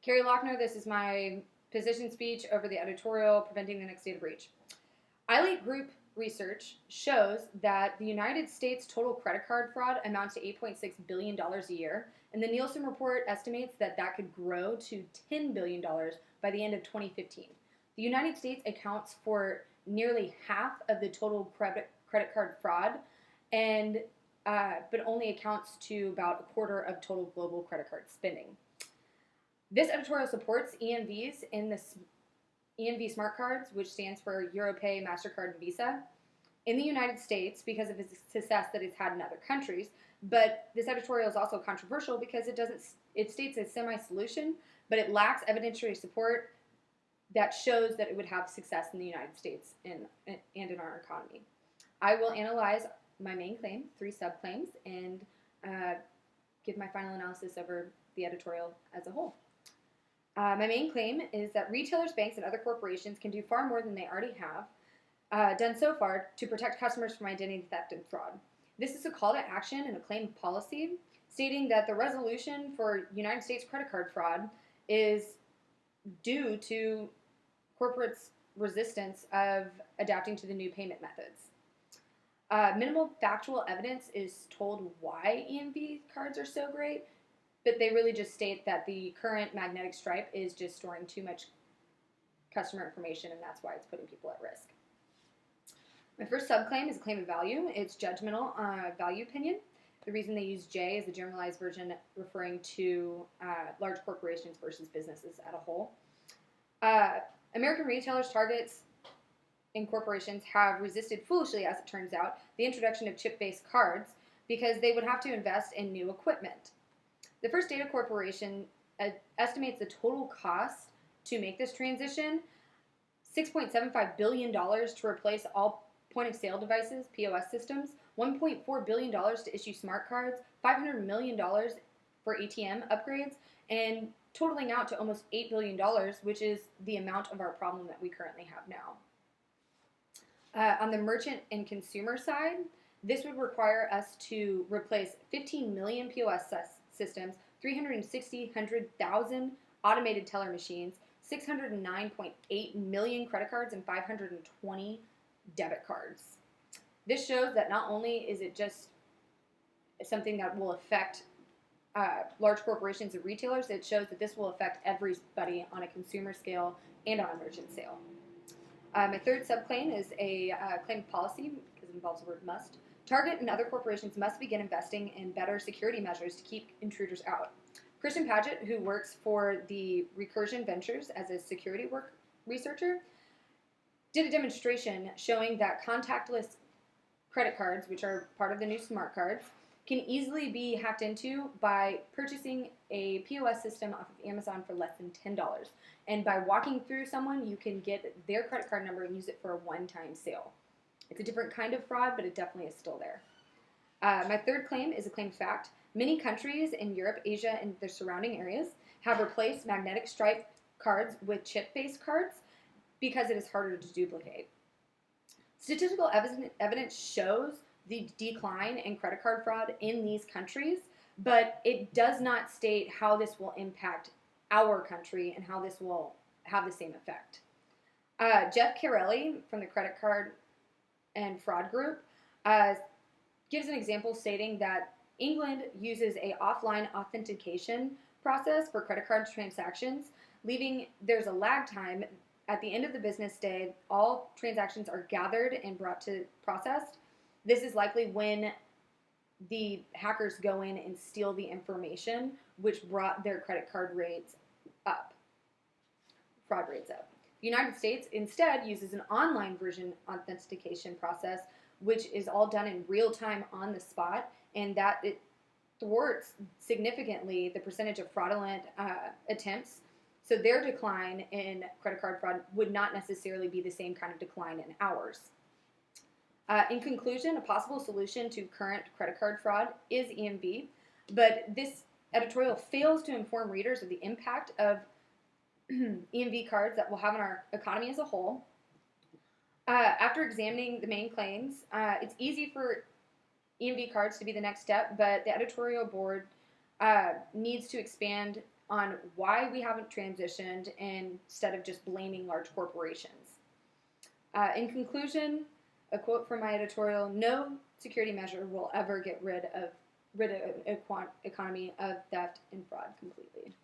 Carrie Lochner, this is my position speech over the editorial Preventing the Next Data Breach. iLate Group research shows that the United States total credit card fraud amounts to $8.6 billion a year, and the Nielsen report estimates that that could grow to $10 billion by the end of 2015. The United States accounts for nearly half of the total credit card fraud, and but only accounts to about a quarter of total global credit card spending. This editorial supports EMVs in the EMV smart cards, which stands for Europay, MasterCard, and Visa, in the United States because of its success that it's had in other countries. But this editorial is also controversial because it states a semi-solution, but it lacks evidentiary support that shows that it would have success in the United States and in our economy. I will analyze my main claim, 3 subclaims, and give my final analysis over the editorial as a whole. My main claim is that retailers, banks, and other corporations can do far more than they already have done so far to protect customers from identity theft and fraud. This is a call to action and a claim policy stating that the resolution for United States credit card fraud is due to corporates' resistance of adapting to the new payment methods. Minimal factual evidence is told why EMV cards are so great, but they really just state that the current magnetic stripe is just storing too much customer information, and that's why it's putting people at risk. My first subclaim is a claim of value. It's judgmental value opinion. The reason they use J is the generalized version referring to large corporations versus businesses as a whole. American retailers, targets, and corporations have resisted foolishly, as it turns out, the introduction of chip-based cards because they would have to invest in new equipment. The First Data Corporation estimates the total cost to make this transition, $6.75 billion to replace all point-of-sale devices, POS systems, $1.4 billion to issue smart cards, $500 million for ATM upgrades, and totaling out to almost $8 billion, which is the amount of our problem that we currently have now. On the merchant and consumer side, this would require us to replace 15 million POS systems, 360,000 automated teller machines, 609.8 million credit cards, and 520 debit cards. This shows that not only is it just something that will affect large corporations and retailers, it shows that this will affect everybody on a consumer scale and on a merchant scale. My third subclaim is a claim of policy, because it involves the word must. Target and other corporations must begin investing in better security measures to keep intruders out. Christian Paget, who works for the Recursion Ventures as a security researcher, did a demonstration showing that contactless credit cards, which are part of the new smart cards, can easily be hacked into by purchasing a POS system off of Amazon for less than $10. And by walking through someone, you can get their credit card number and use it for a one-time sale. It's a different kind of fraud, but it definitely is still there. My third claim is a claim of fact. Many countries in Europe, Asia, and their surrounding areas have replaced magnetic stripe cards with chip-based cards because it is harder to duplicate. Statistical evidence shows the decline in credit card fraud in these countries, but it does not state how this will impact our country and how this will have the same effect. Jeff Carelli from the Credit Card and Fraud Group gives an example stating that England uses an offline authentication process for credit card transactions, there's a lag time. At the end of the business day, all transactions are gathered and brought to processed. This is likely when the hackers go in and steal the information, which brought their credit card rates up, fraud rates up. The United States instead uses an online version authentication process, which is all done in real time on the spot, and that it thwarts significantly the percentage of fraudulent attempts. So their decline in credit card fraud would not necessarily be the same kind of decline in ours. In conclusion, a possible solution to current credit card fraud is EMV, but this editorial fails to inform readers of the impact of EMV cards that will have on our economy as a whole. After examining the main claims, it's easy for EMV cards to be the next step, but the editorial board needs to expand on why we haven't transitioned instead of just blaming large corporations. In conclusion, a quote from my editorial: "No security measure will ever get rid of an economy of theft and fraud completely."